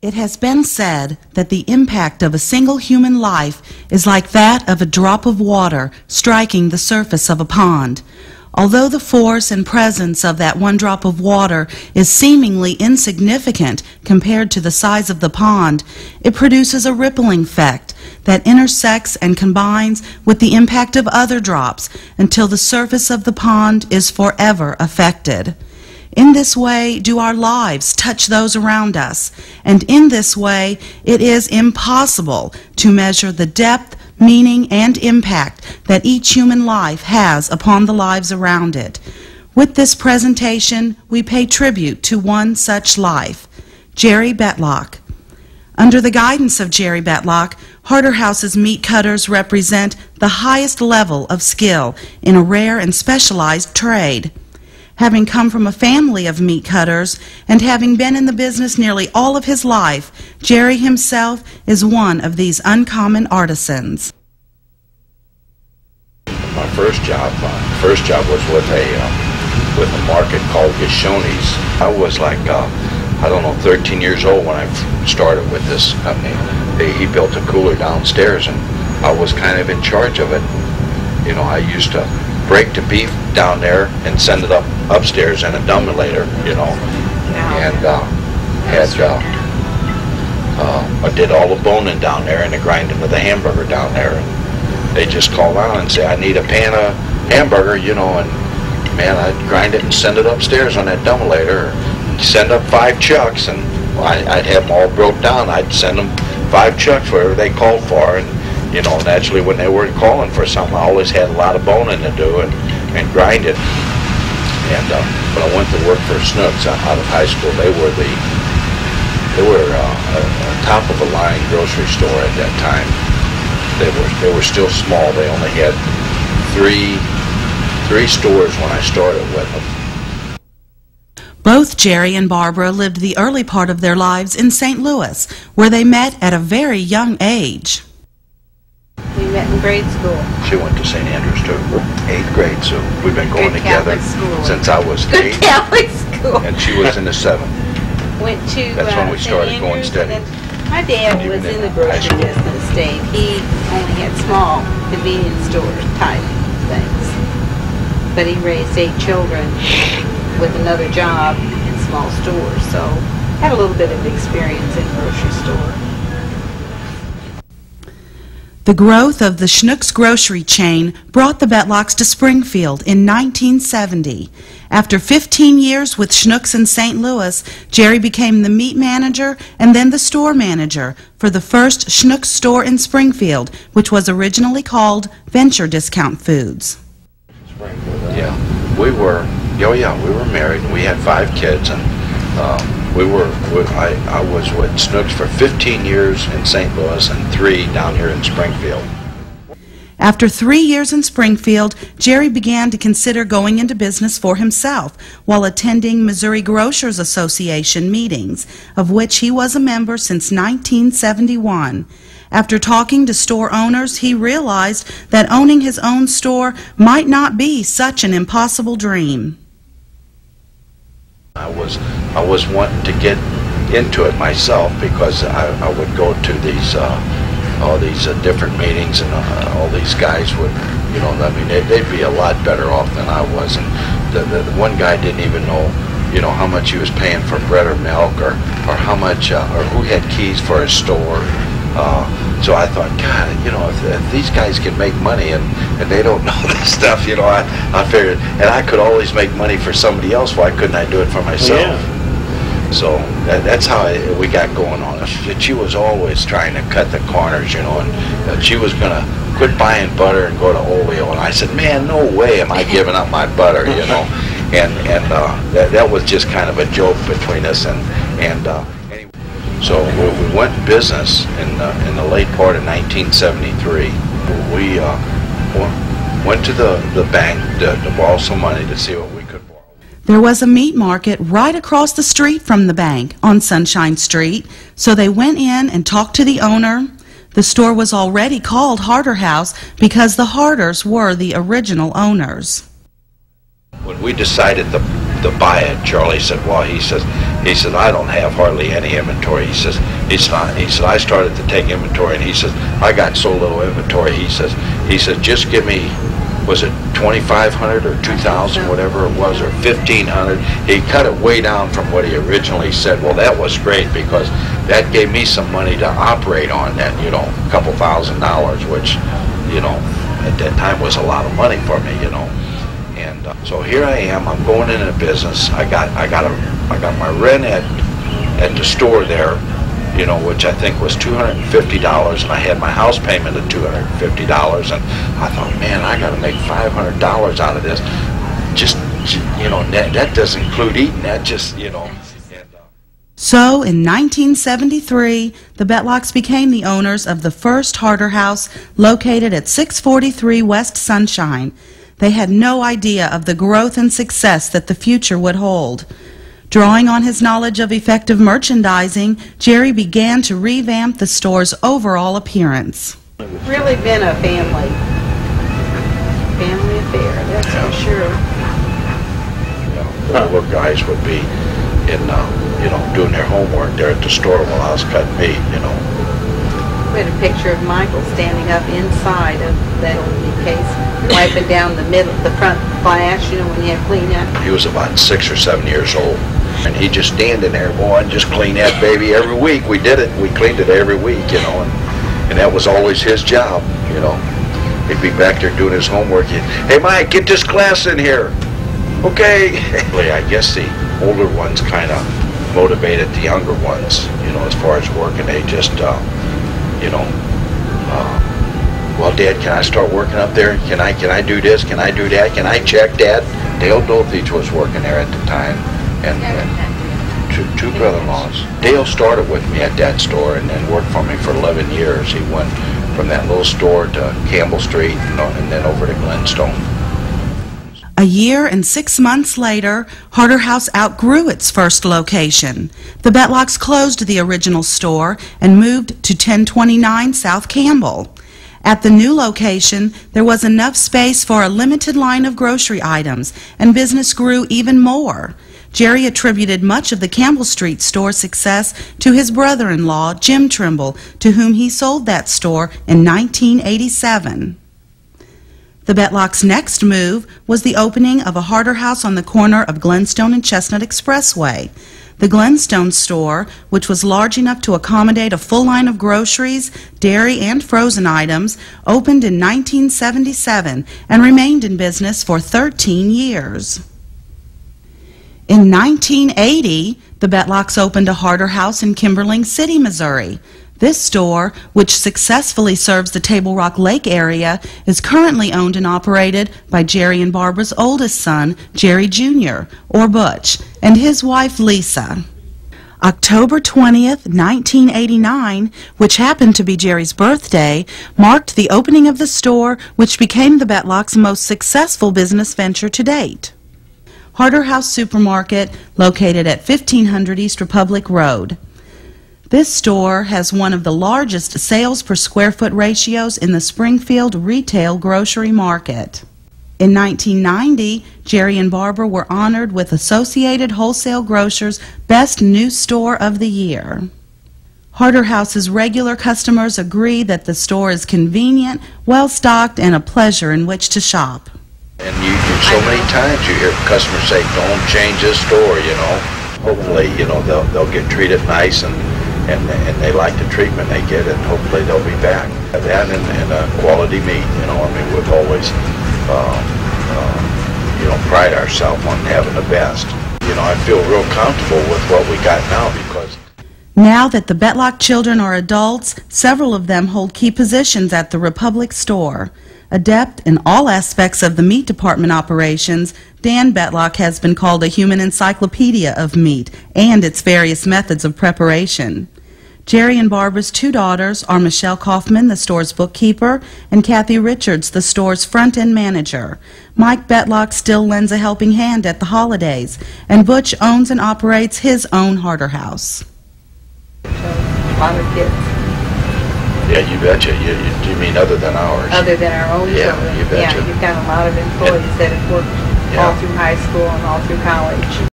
It has been said that the impact of a single human life is like that of a drop of water striking the surface of a pond. Although the force and presence of that one drop of water is seemingly insignificant compared to the size of the pond, it produces a rippling effect that intersects and combines with the impact of other drops until the surface of the pond is forever affected. In this way do our lives touch those around us, and in this way it is impossible to measure the depth, meaning, and impact that each human life has upon the lives around it. With this presentation, we pay tribute to one such life, Jerry Bettlach. Under the guidance of Jerry Bettlach, Harter House's meat cutters represent the highest level of skill in a rare and specialized trade. Having come from a family of meat cutters and having been in the business nearly all of his life, Jerry himself is one of these uncommon artisans. My first job was with a market called Gishoni's. I was like, I don't know, 13 years old when I started with this company. He built a cooler downstairs, and I was kind of in charge of it. You know, I used to break the beef down there and send it upstairs in a dumbulator, you know, and I did all the boning down there and the grinding of the hamburger down there. And they just call around and say, I need a pan of hamburger, you know, and man, I'd grind it and send it upstairs on that dumbulator. Send up 5 chucks, and I'd have them all broke down. I'd send them 5 chucks, whatever they called for, and you know, naturally when they weren't calling for something, I always had a lot of boning to do and grind it. And when I went to work for Snooks out of high school, they were a top of the line grocery store at that time. They were still small. They only had three stores when I started with them. Both Jerry and Barbara lived the early part of their lives in St. Louis, where they met at a very young age. We met in grade school. She went to St. Andrews too, 8th grade, so we've been going together since I was 8. Catholic school. And she was in the 7th. Went to That's when we started going steady. My dad was in the grocery business, Dave. He only had small convenience store type things. But he raised 8 children with another job in small stores, so had a little bit of experience in grocery store. The growth of the Schnucks grocery chain brought the Bettlachs to Springfield in 1970. After 15 years with Schnucks in St. Louis, Jerry became the meat manager and then the store manager for the first Schnucks store in Springfield, which was originally called Venture Discount Foods. Yeah, we were married, and we had 5 kids, and I was with Snooks for 15 years in St. Louis and 3 down here in Springfield. After 3 years in Springfield, Jerry began to consider going into business for himself while attending Missouri Grocers Association meetings, of which he was a member since 1971. After talking to store owners, he realized that owning his own store might not be such an impossible dream. I was wanting to get into it myself because I would go to these all these different meetings, and all these guys would, you know, I mean, they'd be a lot better off than I was. And the one guy didn't even know, you know, how much he was paying for bread or milk, or how much, or who had keys for his store. So I thought, God, you know, if these guys can make money and they don't know this stuff, you know, I figured, and I could always make money for somebody else, why couldn't I do it for myself? Yeah. So that's how we got going on. She was always trying to cut the corners, you know, and she was going to quit buying butter and go to Oleo. And I said, man, no way am I giving up my butter, you know. And that was just kind of a joke between us. Anyway, so we went business in the late part of 1973. We went to the bank to borrow some money to see what we could borrow. There was a meat market right across the street from the bank on Sunshine Street, so they went in and talked to the owner. The store was already called Harter House because the Harters were the original owners. When we decided to buy it, Charlie said, well, he says, He said, I don't have hardly any inventory. He said, I started to take inventory, and he says, I got so little inventory. He says, just give me, was it 2,500 or 2,000, whatever it was, or 1,500. He cut it way down from what he originally said. Well, that was great, because that gave me some money to operate on then, you know, a couple $1,000, which, you know, at that time was a lot of money for me, you know. And so here I am. I'm going into business. I got my rent at the store there, you know, which I think was $250, and I had my house payment of $250, and I thought, man, I got to make $500 out of this. Just, you know, that doesn't include eating. That just, you know. So, in 1973, the Bettlachs became the owners of the first Harter house located at 643 West Sunshine. They had no idea of the growth and success that the future would hold. Drawing on his knowledge of effective merchandising, Jerry began to revamp the store's overall appearance. Really been a family affair, that's for sure. The little guys would be in, you know, doing their homework there at the store while I was cutting meat, you know. We had a picture of Michael standing up inside of that old meat case, wiping down the front glass, you know, when you have clean up. He was about 6 or 7 years old, and he just standing there, boy, and just clean that baby every week. We did it. We cleaned it every week, you know, and that was always his job, you know. He'd be back there doing his homework. Hey, Mike, get this glass in here. Okay. I guess the older ones kind of motivated the younger ones, you know, as far as working. They just, you know, well, Dad, can I start working up there? Can I do this? Can I do that? Can I check, Dad? Dale Dolthich was working there at the time, and two brother-in-laws. Dale started with me at that store and then worked for me for 11 years. He went from that little store to Campbell Street, you know, and then over to Glenstone. A year and 6 months later, Harter House outgrew its first location. The Bettlachs closed the original store and moved to 1029 South Campbell. At the new location, there was enough space for a limited line of grocery items, and business grew even more. Jerry attributed much of the Campbell Street store's success to his brother-in-law, Jim Trimble, to whom he sold that store in 1987. The Bettlachs' next move was the opening of a Harter house on the corner of Glenstone and Chestnut Expressway. The Glenstone store, which was large enough to accommodate a full line of groceries, dairy, and frozen items, opened in 1977 and remained in business for 13 years. In 1980, the Bettlachs opened a Harter house in Kimberling City, Missouri. This store, which successfully serves the Table Rock Lake area, is currently owned and operated by Jerry and Barbara's oldest son, Jerry Jr., or Butch, and his wife, Lisa. October 20th, 1989, which happened to be Jerry's birthday, marked the opening of the store, which became the Bettlachs' most successful business venture to date. Harter House Supermarket, located at 1500 East Republic Road. This store has one of the largest sales per square foot ratios in the Springfield retail grocery market. In 1990, Jerry and Barbara were honored with Associated Wholesale Grocers' Best New Store of the Year. Harter House's regular customers agree that the store is convenient, well-stocked, and a pleasure in which to shop. And so many times you hear customers say, don't change this store, you know. Hopefully, you know, they'll get treated nice, and they like the treatment they get, and hopefully they'll be back. That and quality meat, you know. I mean, we've always, you know, pride ourselves on having the best. You know, I feel real comfortable with what we got now, because now that the Bettlach children are adults, several of them hold key positions at the Republic store. Adept in all aspects of the meat department operations, Dan Bettlach has been called a human encyclopedia of meat and its various methods of preparation. Jerry and Barbara's two daughters are Michelle Kaufman, the store's bookkeeper, and Kathy Richards, the store's front-end manager. Mike Bettlach still lends a helping hand at the holidays, and Butch owns and operates his own Harter House. A lot of kids. Yeah, you betcha. You mean other than ours? Other than our own yeah, children. You betcha. Yeah, you've got a lot of employees that have worked all through high school and all through college.